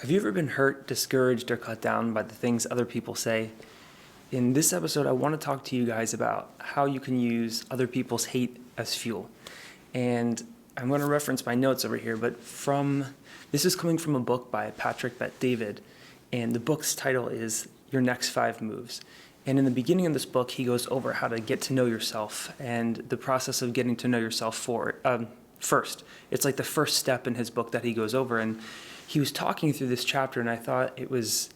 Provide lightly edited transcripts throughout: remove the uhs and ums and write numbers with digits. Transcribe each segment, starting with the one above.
Have you ever been hurt, discouraged, or cut down by the things other people say? In this episode, I want to talk to you guys about how you can use other people's hate as fuel. And I'm going to reference my notes over here, but this is coming from a book by Patrick Bet-David, and the book's title is Your Next 5 Moves. And in the beginning of this book, he goes over how to get to know yourself and the process of getting to know yourself first. It's like the first step in his book that he goes over. And he was talking through this chapter, and I thought it was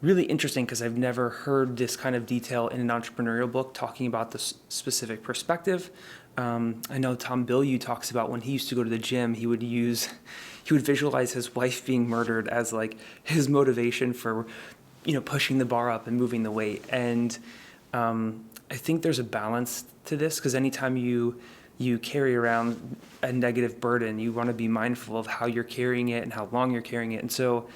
really interesting because I've never heard this kind of detail in an entrepreneurial book talking about this specific perspective. I know Tom Bilyeu talks about when he used to go to the gym, he would visualize his wife being murdered as like his motivation for, pushing the bar up and moving the weight. And I think there's a balance to this because anytime you carry around a negative burden, you want to be mindful of how you're carrying it and how long you're carrying it. And so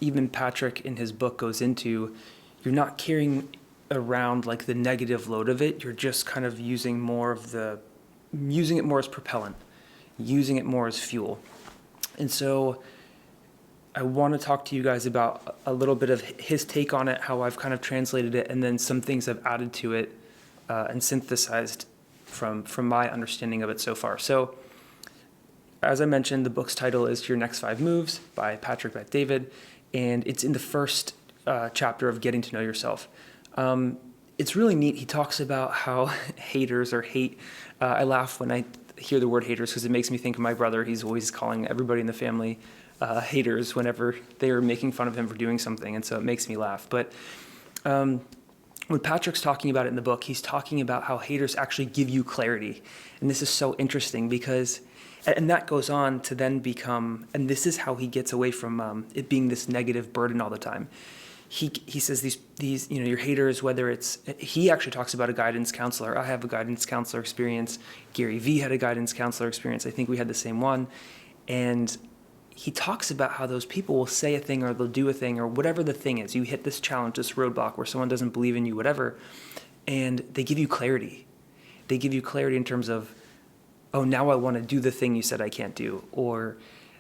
even Patrick in his book goes into, you're not carrying around like the negative load of it. You're just kind of using it more as propellant, using it more as fuel. And so I want to talk to you guys about a little bit of his take on it, how I've kind of translated it, and then some things I've added to it and synthesized from my understanding of it so far. So as I mentioned, the book's title is Your Next 5 Moves by Patrick Bet-David, and it's in the first chapter of Getting to Know Yourself. It's really neat. He talks about how haters or hate. I laugh when I hear the word haters because it makes me think of my brother. He's always calling everybody in the family haters whenever they are making fun of him for doing something, and so it makes me laugh. But when Patrick's talking about it in the book, he's talking about how haters actually give you clarity. And this is so interesting because, and that goes on to then become, and this is how he gets away from it being this negative burden all the time. He says these your haters, whether it's, he actually talks about a guidance counselor. I have a guidance counselor experience. Gary Vee had a guidance counselor experience. I think we had the same one. And he talks about how those people will say a thing or they'll do a thing or whatever the thing is. You hit this challenge, this roadblock where someone doesn't believe in you, whatever, and they give you clarity. They give you clarity in terms of, oh, now I want to do the thing you said I can't do. Or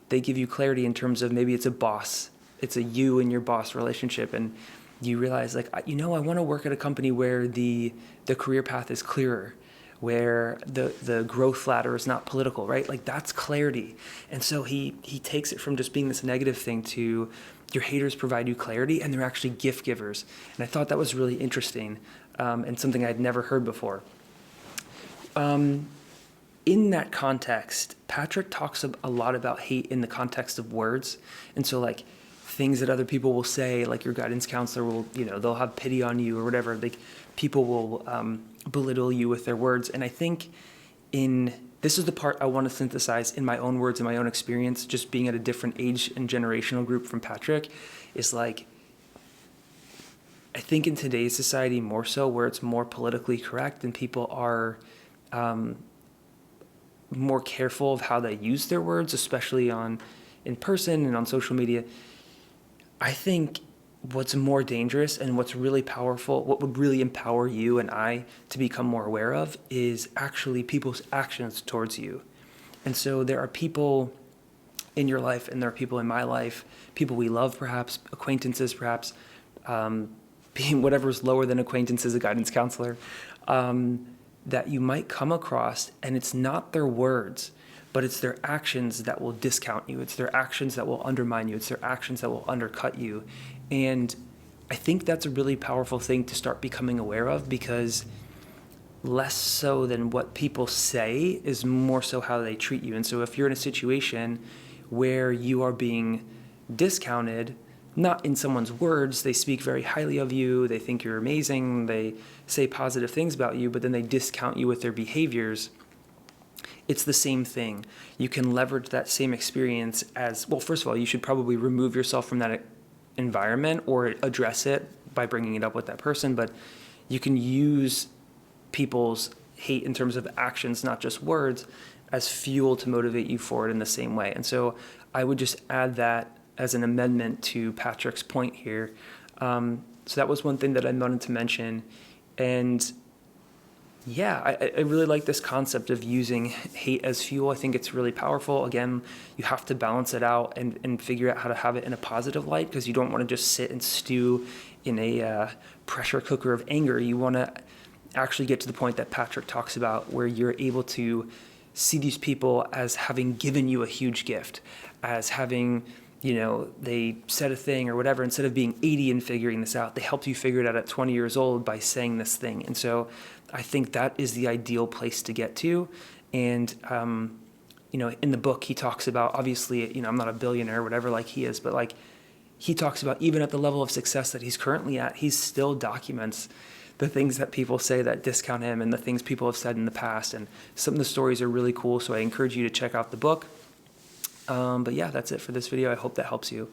they give you clarity in terms of maybe it's a boss. It's a you and your boss relationship, and you realize like, I want to work at a company where the career path is clearer, where the growth ladder is not political, right? Like that's clarity. And so he takes it from just being this negative thing to your haters provide you clarity and they're actually gift givers. And I thought that was really interesting and something I'd never heard before. In that context, Patrick talks a lot about hate in the context of words. And so like things that other people will say, like your guidance counselor will, they'll have pity on you or whatever. Like people will belittle you with their words. And I think this is the part I want to synthesize in my own words and my own experience, just being at a different age and generational group from Patrick, is like, I think in today's society more so where it's more politically correct and people are more careful of how they use their words, especially in person and on social media. I think what's more dangerous and what's really powerful, what would really empower you and I to become more aware of is actually people's actions towards you. And so there are people in your life and there are people in my life, people we love perhaps, acquaintances perhaps, being whatever's lower than acquaintances, a guidance counselor, that you might come across, and it's not their words, but it's their actions that will discount you. It's their actions that will undermine you. It's their actions that will undercut you. And I think that's a really powerful thing to start becoming aware of, because less so than what people say is more so how they treat you. And so if you're in a situation where you are being discounted, not in someone's words, they speak very highly of you, they think you're amazing, they say positive things about you, but then they discount you with their behaviors, it's the same thing. You can leverage that same experience as, well, first of all, you should probably remove yourself from that environment or address it by bringing it up with that person, but you can use people's hate in terms of actions, not just words, as fuel to motivate you forward in the same way. And so I would just add that as an amendment to Patrick's point here. So that was one thing that I wanted to mention. And Yeah, I really like this concept of using hate as fuel. I think it's really powerful. Again, you have to balance it out and figure out how to have it in a positive light, because you don't want to just sit and stew in a pressure cooker of anger. You want to actually get to the point that Patrick talks about, where you're able to see these people as having given you a huge gift, as having, they said a thing or whatever, instead of being 80 and figuring this out, they helped you figure it out at 20 years old by saying this thing. And so I think that is the ideal place to get to. And, in the book, he talks about, obviously, I'm not a billionaire or whatever like he is, but like he talks about, even at the level of success that he's currently at, he still documents the things that people say that discount him and the things people have said in the past. And some of the stories are really cool. So I encourage you to check out the book. But yeah, that's it for this video. I hope that helps you.